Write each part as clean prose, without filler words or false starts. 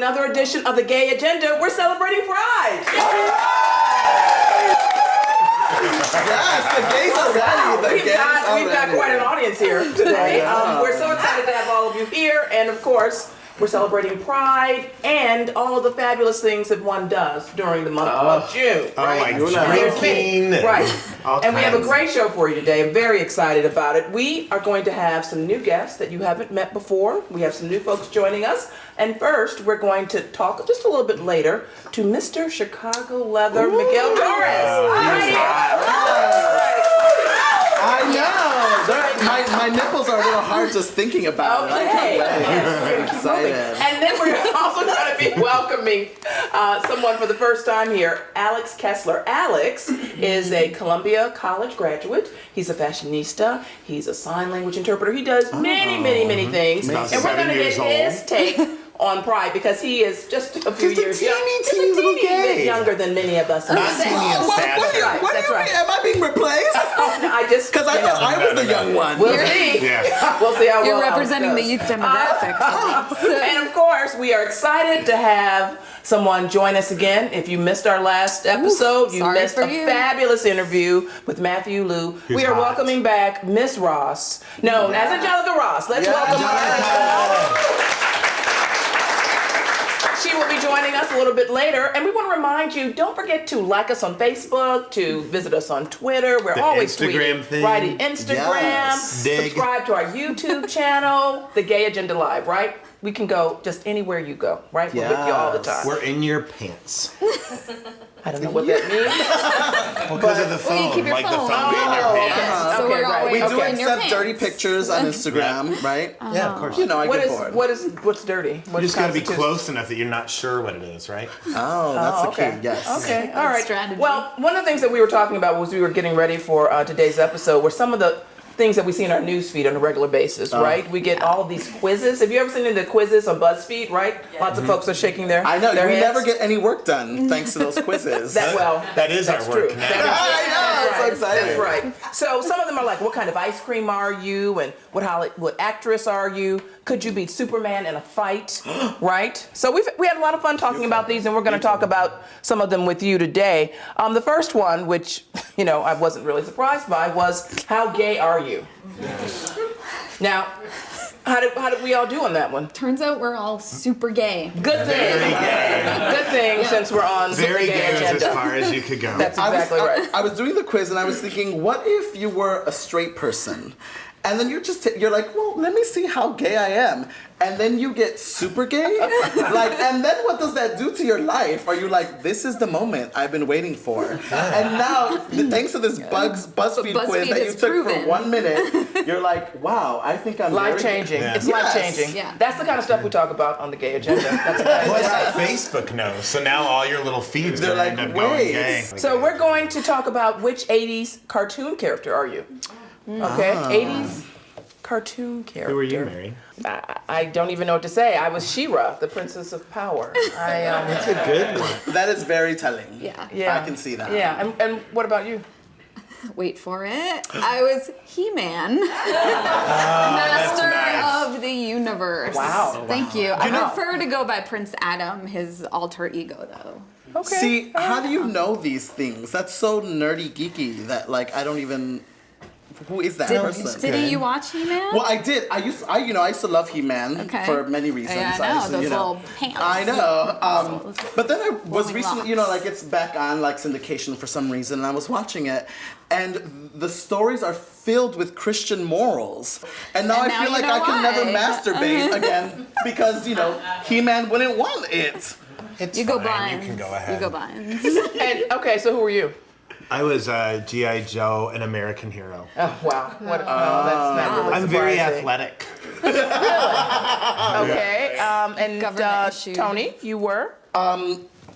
another edition of the Gay Agenda. We're celebrating Pride. Yes, the gays are ready. We've got quite an audience here today. We're so excited to have all of you here, and of course, we're celebrating Pride and all of the fabulous things that one does during the month of June. Right? Drinking. Right. And we have a great show for you today. I'm very excited about it. We are going to have some new guests that you haven't met before. We have some new folks joining us. And first, we're going to talk just a little bit later to Mr. Chicago Leather, Miguel Torres. I know. My nipples are a little hard just thinking about it. Okay. I'm excited. And then we're also going to be welcoming someone for the first time here, Alex Kessler. Alex is a Columbia College graduate. He's a fashionista. He's a sign language interpreter. He does many things. And we're going to get his take on Pride because he is just a few years teeny bit younger than many of us. Not teeny in stature. What do you mean? Am I being replaced? I just Because I thought I was the young one. We'll see. Yeah. We'll see how You're well representing the Alex youth does. demographic. And of course, we are excited to have someone join us again. If you missed our last episode, you sorry missed for a you. fabulous interview with Matthew Liu. We are hot. welcoming back Miss Ross, known as Angelica Ross. Let's welcome her. She will be joining us a little bit later, and we want to remind you, don't forget to like us on Facebook, to visit us on Twitter. We're always Instagram tweeting. thing. Right, Instagram. Yes. Dig. Subscribe to our YouTube channel, The Gay Agenda Live, right? We can go just anywhere you go, right? We're with you all the time. We're in your pants. I don't know what that means. Well, because of the phone. you keep your like phone. the phone being in your pants. So Okay, we're right. always We do in your accept pants. dirty pictures on Instagram, right? Yeah, of course. You know, I get bored. What's dirty? What You just got to be constitutes- close enough that you're not sure what it is, right? Oh, that's the okay. key, yes. Okay, all right. strategy. Well, one of the things that we were talking about was we were getting ready for today's episode were some of the things that we see in our news feed on a regular basis, right? We get all of these quizzes. Have you ever seen any of the quizzes on BuzzFeed, right? Lots of folks are shaking their I know, their we heads. never get any work done thanks to those quizzes. That is that's our work true. now. That is I know, it's so exciting. That's right. So some of them are like, what kind of ice cream are you? And what actress are you? Could you beat Superman in a fight? Right? So we had a lot of fun talking about these, and we're going to talk about some of them with you today. The first one, which, I wasn't really surprised by, was how gay are you? Now, how did we all do on that one? Turns out we're all super gay. Good thing. Very gay. Good thing since we're on Very the gay gay is agenda. as far as you could go. That's exactly right. I was doing the quiz and I was thinking, what if you were a straight person? And then you're like, well, let me see how gay I am. And then you get super gay? And then what does that do to your life? Are you like, this is the moment I've been waiting for? And now, thanks to this BuzzFeed quiz that you has took for proven. 1 minute, you're like, wow, I think I'm Life very changing. Yeah. It's Yes. life changing. Yeah. That's the kind of stuff we talk about on the Gay Agenda. That's Plus, Facebook knows. So now all your little feeds They're are like, end up going wait. gay. So we're going to talk about which 80s cartoon character are you? Okay, 80s cartoon character. Who are you, Mary? I don't even know what to say. I was She-Ra, the Princess of Power. That's a good one. That is very telling. Yeah. I can see that. Yeah, and what about you? Wait for it. I was He-Man, that's Master nice. of the Universe. Wow. Thank you. I know- prefer to go by Prince Adam, his alter ego, though. Okay. See, how do you know these things? That's so nerdy geeky that I don't even. Who is that person? Didn't you watch He-Man? Well, I did. I used to love He-Man Okay. for many reasons. Yeah, I know, used to, those little pants. I know. But then I was Blowing recently, locks. it's back on syndication for some reason, and I was watching it, and the stories are filled with Christian morals. And now And I now feel you like know I can never why. masturbate again because He-Man wouldn't want it. It's You go fine. blind. You can go ahead. You go blind. And okay, so who were you? I was G.I. Joe, an American hero. Oh wow, what? No, that's not really I'm very surprising. athletic. Okay, and Government issued. Tony, you were.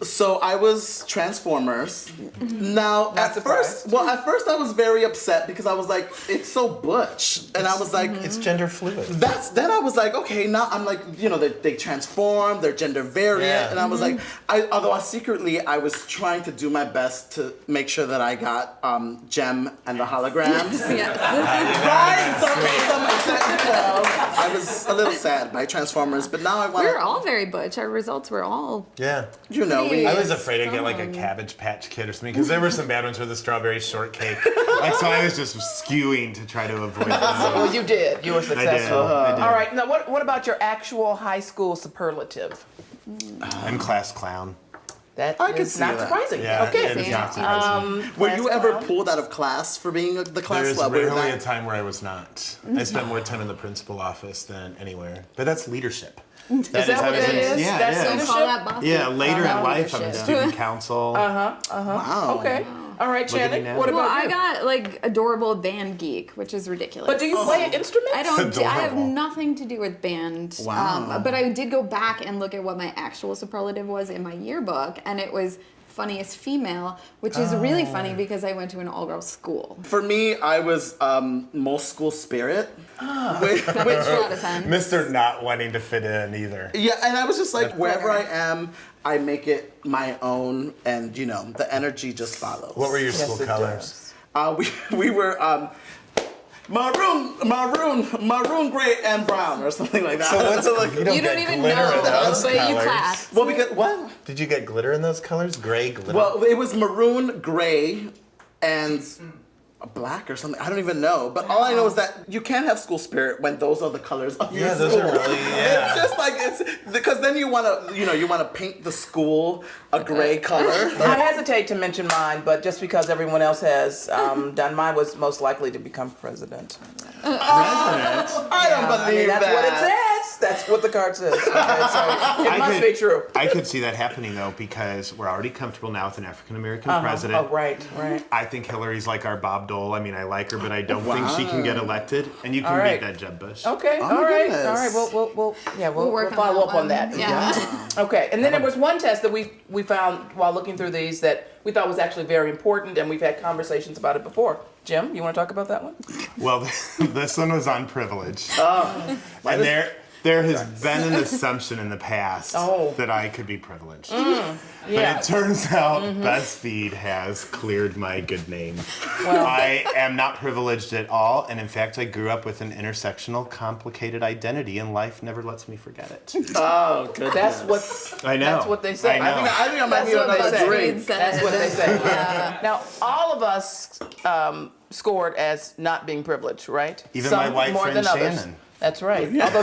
So I was Transformers. Now, Not at first I was very upset because I was like, it's so butch. And I was like, It's gender fluid. then I was like, okay, now I'm like, they transform, they're gender variant. Yeah. And I was like, although I was trying to do my best to make sure that I got Gem and the holograms. Yes. Right? I was a little sad by Transformers, but now I want We were all very butch. Our results were all. Yeah. we I was afraid I'd get like a Cabbage Patch Kid or something because there were some bad ones with the strawberry shortcake. Like, so I was just skewing to try to avoid them. Well, you did. You were successful. I did. All right. Now, what about your actual high school superlative? I'm class clown. That I could is see not that. surprising. Yeah, Okay. it is not surprising. Were Class you ever clown? pulled out of class for being the class There's clown? rarely a time where I was not. I spent more time in the principal office than anywhere. But that's leadership. Is that what that is? Yeah, That's it is. leadership? Call that bossy. Yeah, later in Uh-huh. life, I'm in Leadership. student council. Wow. Okay. All right, Look at me Shannon. now. What Well, about I you? got like adorable band geek, which is ridiculous. But do you play an instrument? I don't. I have Adorable. nothing to do with band. Wow. But I did go back and look at what my actual superlative was in my yearbook, and it was funniest female, which is really funny because I went to an all-girls school. For me, I was most school spirit. Which, That makes a lot of sense. Mr. Not wanting to fit in either. yeah, and I was just like, wherever I am, I make it my own, and the energy just follows. What were your Yes, school it colors? We were maroon, gray, and brown, or something like that. So what's like, you don't You don't get even glitter know, in those but you colors. clapped. well, we get what? Did you get glitter in those colors? Gray glitter? Well, it was maroon, gray, and black or something. I don't even know. But all I know is that you can't have school spirit when those are the colors of your yeah, those school. are really, It's just like it's because then you want to paint the school a gray color. I hesitate to mention mine, but just because everyone else has done mine was most likely to become president. President. I don't believe that's that. what it says. That's what the card says. Okay, so it must be true. I could see that happening though because we're already comfortable now with an African American president. Oh, right. I think Hillary's like our Bob Dole. I mean, I like her, but I don't think she can get elected. And you can All right. beat that Jeb Bush. Okay. Oh, all my right. goodness. All right. We'll work on follow that up on one. that. Yeah. Okay. And then there was one test that we found while looking through these that we thought was actually very important, and we've had conversations about it before. Jim, you want to talk about that one? Well, this one was on privilege. Oh. And there has been an assumption in the past Oh. that I could be privileged. Yeah. But it turns out BuzzFeed has cleared my good name. Well- I am not privileged at all, and in fact, I grew up with an intersectional, complicated identity, and life never lets me forget it. Oh, goodness. That's what I know. That's what they say. I know. I think I might That's need what they another say. drink. That's what they say. Now, all of us scored as not being privileged, right? Even Some my white more friend than others. Shannon. That's right. Although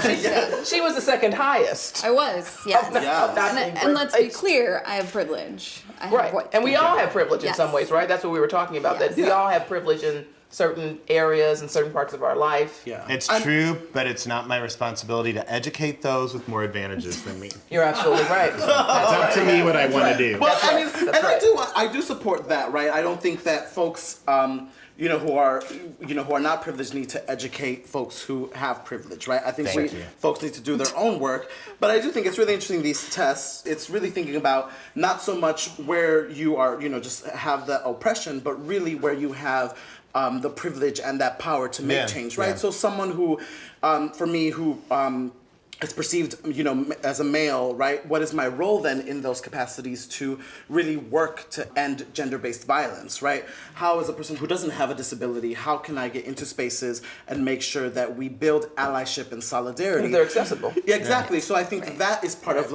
she was the second highest. I was, yes. Yeah. Of not being And let's be privileged. clear, I have privilege. I have Right. white And we privilege. all have privilege in Yes. some ways, right? That's what we were talking about. Yes. That we all have privilege in certain areas and certain parts of our life. Yeah. It's true, but it's not my responsibility to educate those with more advantages than me. You're absolutely right. It's up to me what I want to do. Well, I mean, right. and That's right. I do support that, right? I don't think that folks, who are not privileged need to educate folks who have privilege, right? I think Thank you. folks need to do their own work. But I do think it's really interesting, these tests. It's really thinking about not so much where you are, just have the oppression, but really where you have the privilege and that power to make Yeah, change, right? yeah. So someone who, for me, who is perceived, as a male, right? What is my role then in those capacities to really work to end gender-based violence, right? How, as a person who doesn't have a disability, how can I get into spaces and make sure that we build allyship and solidarity? They're accessible. Yeah, exactly. So I think that is part of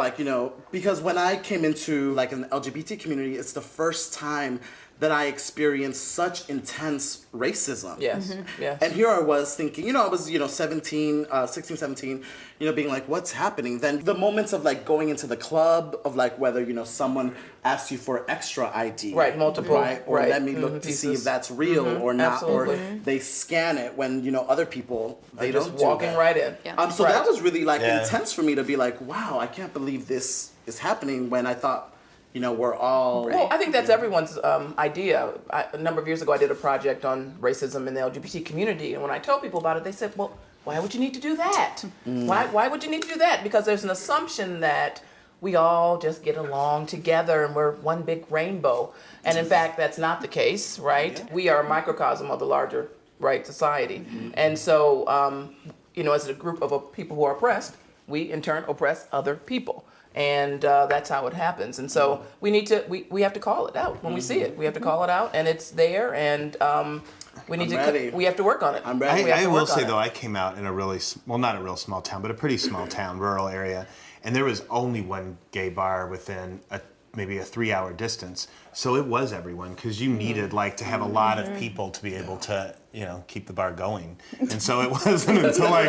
because when I came into like an LGBT community, it's the first time that I experienced such intense racism. Yes. Yes. And here I was thinking, I was, 16, 17, being like, what's happening? Then the moments of like going into the club, of like whether, someone asks you for extra ID. Right, multiple, Right, or right, let me look to see pieces. if that's real or not. absolutely. Or they scan it when, other people, they Just don't do walking that. right in. Yeah. So Right. that was really like Yeah. intense for me to be like, wow, I can't believe this is happening when I thought, we're all. Well, I think that's everyone's idea. A number of years ago, I did a project on racism in the LGBT community, and when I told people about it, they said, "Well, why would you need to do that? Why would you need to do that? Because there's an assumption that we all just get along together and we're one big rainbow. And in fact, that's not the case, right? We are a microcosm of the larger, right, society. And so, as a group of people who are oppressed, we in turn oppress other people. And that's how it happens. And so we have to call it out when we see it. We have to call it out, and it's there, and we have to work on it. I'm ready. I will say, though, I came out in a really, not a real small town, but a pretty small town, rural area, and there was only one gay bar within maybe a 3-hour distance. So it was everyone, because you needed to have a lot of people to be able to, keep the bar going. And so it wasn't until I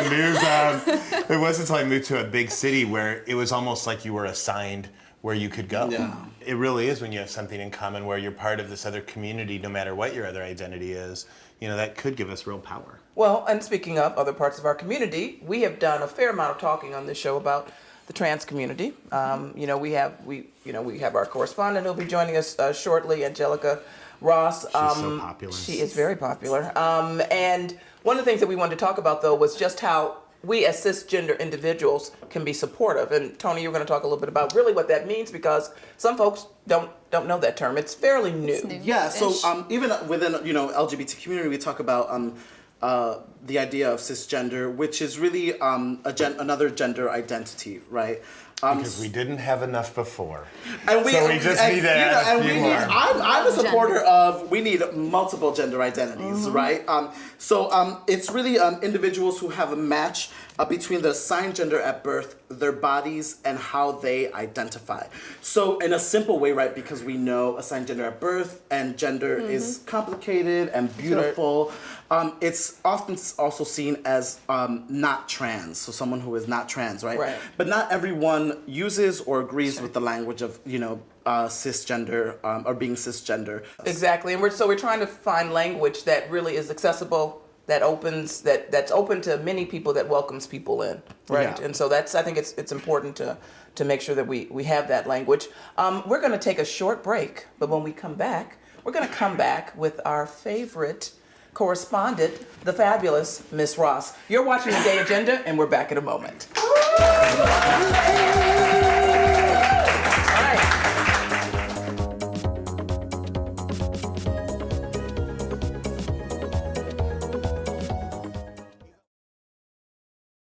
moved to a big city where it was almost like you were assigned where you could go. Yeah. It really is when you have something in common where you're part of this other community, no matter what your other identity is, that could give us real power. Well, and speaking of other parts of our community, we have done a fair amount of talking on this show about the trans community. We have our correspondent who'll be joining us shortly, Angelica Ross. She's so popular. She is very popular. And one of the things that we wanted to talk about, though, was just how we as cisgender individuals can be supportive. And Tony, you're going to talk a little bit about really what that means, because some folks don't know that term. It's fairly new. It's new. Yeah, so even within LGBT community, we talk about the idea of cisgender, which is really another gender identity, right? Because we didn't have enough before. And so we just need to add a few more. I'm a supporter of, we need multiple gender identities, right? It's really individuals who have a match between the assigned gender at birth, their bodies, and how they identify. So in a simple way, right, because we know assigned gender at birth and gender is complicated and beautiful, it's often also seen as not trans, so someone who is not trans, right? But not everyone uses or agrees with the language of, cisgender or being cisgender. Exactly, and we're trying to find language that really is accessible, that's open to many people, that welcomes people in, right? Yeah. And so I think it's important to make sure that we have that language. We're going to take a short break, but when we come back, we're going to come back with our favorite correspondent, the fabulous Miss Ross. You're watching The Gay Agenda, and we're back in a moment.